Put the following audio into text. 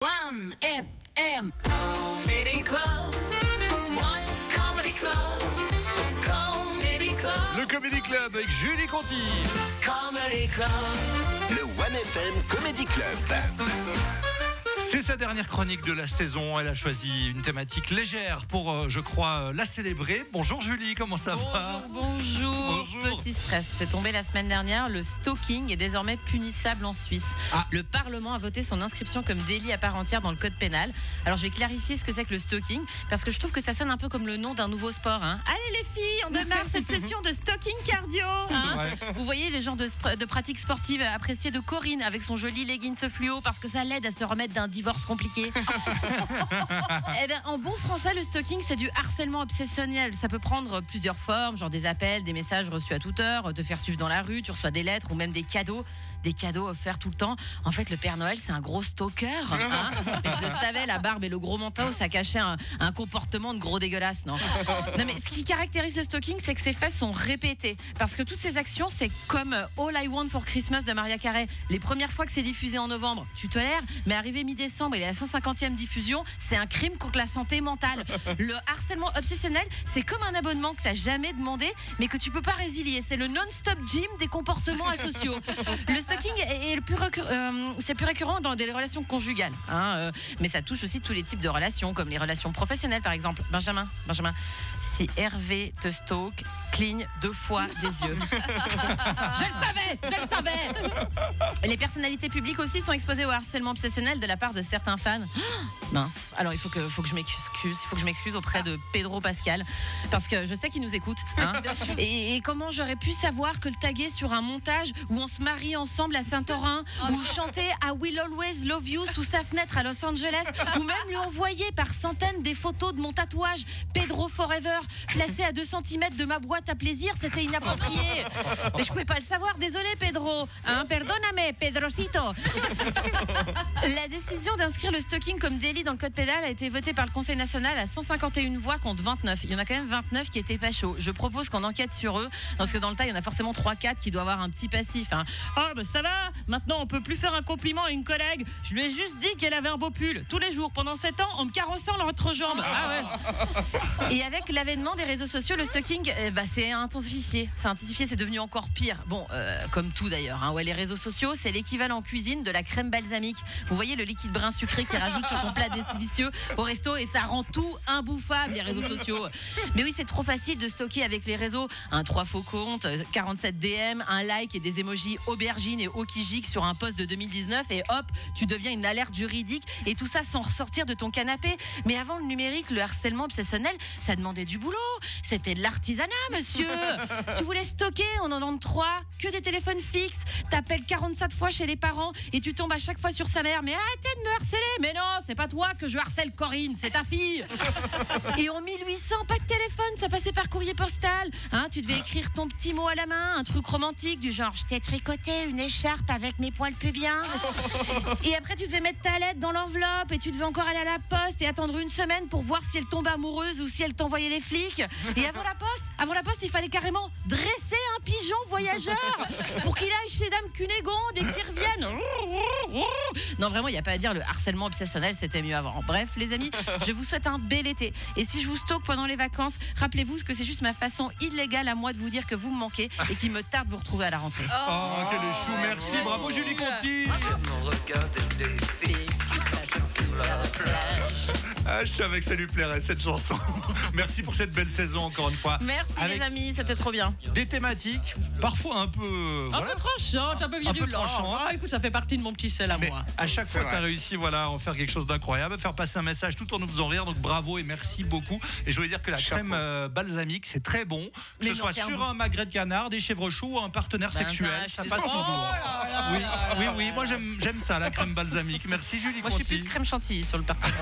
1FM Comedy Club. One Comedy Club. Comedy Club. Le Comedy Club avec Julie Conti. Comedy Club. Le 1FM Comedy Club. C'est sa dernière chronique de la saison. Elle a choisi une thématique légère pour, je crois, la célébrer. Bonjour Julie, comment ça va ? Bonjour. Petit stress, c'est tombé la semaine dernière. Le stalking est désormais punissable en Suisse. Le Parlement a voté son inscription comme délit à part entière dans le code pénal. Alors je vais clarifier ce que c'est que le stalking, parce que je trouve que ça sonne un peu comme le nom d'un nouveau sport. Allez les filles, on démarre cette session de stalking cardio. Vous voyez les genres de pratiques sportives appréciées de Corinne avec son joli leggings fluo, parce que ça l'aide à se remettre d'un divorce compliqué. Eh bien, en bon français, le stalking, c'est du harcèlement obsessionnel. Ça peut prendre plusieurs formes, genre des appels, des messages reçus à toute heure, te faire suivre dans la rue, tu reçois des lettres ou même des cadeaux offerts tout le temps. En fait, le Père Noël, c'est un gros stalker. Et je le savais, la barbe et le gros manteau, ça cachait un comportement de gros dégueulasse, non, mais ce qui caractérise le stalking, c'est que ses faits sont répétés. Parce que toutes ces actions, c'est comme All I Want for Christmas de Mariah Carey. Les premières fois que c'est diffusé en novembre, tu tolères, mais arrivé mi-décembre et la 150e diffusion, c'est un crime contre la santé mentale. Le harcèlement obsessionnel, c'est comme un abonnement que t'as jamais demandé, mais que tu peux pas résilier. C'est le non-stop gym des comportements asociaux. Le stalking est c'est plus récurrent dans des relations conjugales, mais ça touche aussi tous les types de relations, comme les relations professionnelles par exemple. Benjamin, si Hervé te stalk, cligne 2 fois des yeux. Je le savais. Les personnalités publiques aussi sont exposées au harcèlement obsessionnel de la part de certains fans. Mince. Alors il faut que je m'excuse auprès de Pedro Pascal, parce que je sais qu'il nous écoute. Et comment j'aurais pu savoir que le taguer sur un montage où on se marie ensemble à Saint-Orin, ou chanter I Will Always Love You sous sa fenêtre à Los Angeles, ou même lui envoyer par centaines des photos de mon tatouage Pedro Forever placé à 2 cm de ma boîte à plaisir, c'était inapproprié. Mais je pouvais pas le savoir, désolé Pedro. Perdóname, Pedrocito. La décision d'inscrire le stalking comme délit dans le code pénal a été votée par le Conseil national à 151 voix contre 29. Il y en a quand même 29 qui étaient pas chauds. Je propose qu'on enquête sur eux, parce que dans le tas, il y en a forcément 3-4 qui doivent avoir un petit passif. Ça va, maintenant on peut plus faire un compliment à une collègue. Je lui ai juste dit qu'elle avait un beau pull. Tous les jours, pendant 7 ans, en me carrossant l'entrejambe. Et avec l'avènement des réseaux sociaux, le stalking, c'est intensifié. C'est devenu encore pire. Bon, comme tout d'ailleurs. Les réseaux sociaux, c'est l'équivalent en cuisine de la crème balsamique. Vous voyez le liquide brun sucré qui rajoute sur ton plat délicieux au resto, et ça rend tout imbouffable, les réseaux sociaux. Mais oui, c'est trop facile de stalker avec les réseaux. 3 faux comptes, 47 DM, un like et des emojis aubergines et okijik sur un post de 2019, et hop, tu deviens une alerte juridique, et tout ça sans ressortir de ton canapé. Mais avant le numérique, le harcèlement obsessionnel, ça demandait du boulot. C'était de l'artisanat, monsieur. Tu voulais stalker, on en demande 3, que des téléphones fixes. T'appelles 47 fois chez les parents et tu tombes à chaque fois sur sa mère. Mais arrêtez de me harceler. Mais non, c'est pas toi que je harcèle, Corinne, c'est ta fille. Et en 1800, pas de téléphone, ça passait par courrier postal. Tu devais écrire ton petit mot à la main, un truc romantique du genre je t'ai tricoté une écharpe avec mes poils pubiens. Et après tu devais mettre ta lettre dans l'enveloppe, et tu devais encore aller à la poste et attendre 1 semaine pour voir si elle tombait amoureuse ou si elle t'envoyait les flics. Et avant la poste, il fallait carrément dresser un pigeon voyageur pour qu'il aille chez Dame Cunégonde et qu'il revienne. Non, vraiment, il n'y a pas à dire, le harcèlement obsessionnel, c'était mieux avant. Bref, les amis, je vous souhaite un bel été. Et si je vous stalk pendant les vacances, rappelez-vous que c'est juste ma façon illégale à moi de vous dire que vous me manquez et qu'il me tarde de vous retrouver à la rentrée. Quel chou, merci, bravo Julie Conti. Je savais que ça lui plairait, cette chanson. Merci pour cette belle saison, encore une fois. Merci les amis, c'était trop bien. Des thématiques, parfois un peu... Un peu tranchantes, un peu virulentes. Écoute, ça fait partie de mon petit sel à moi. À chaque fois, tu as réussi à en faire quelque chose d'incroyable, à faire passer un message tout en nous faisant rire. Donc bravo et merci beaucoup. Et je voulais dire que la crème balsamique, c'est très bon. Que ce soit sur un magret de canard, des chèvres choux ou un partenaire sexuel, ça passe toujours. Oui, moi j'aime ça, la crème balsamique. Merci Julie Conti. Moi je suis plus crème chantilly sur le partenaire.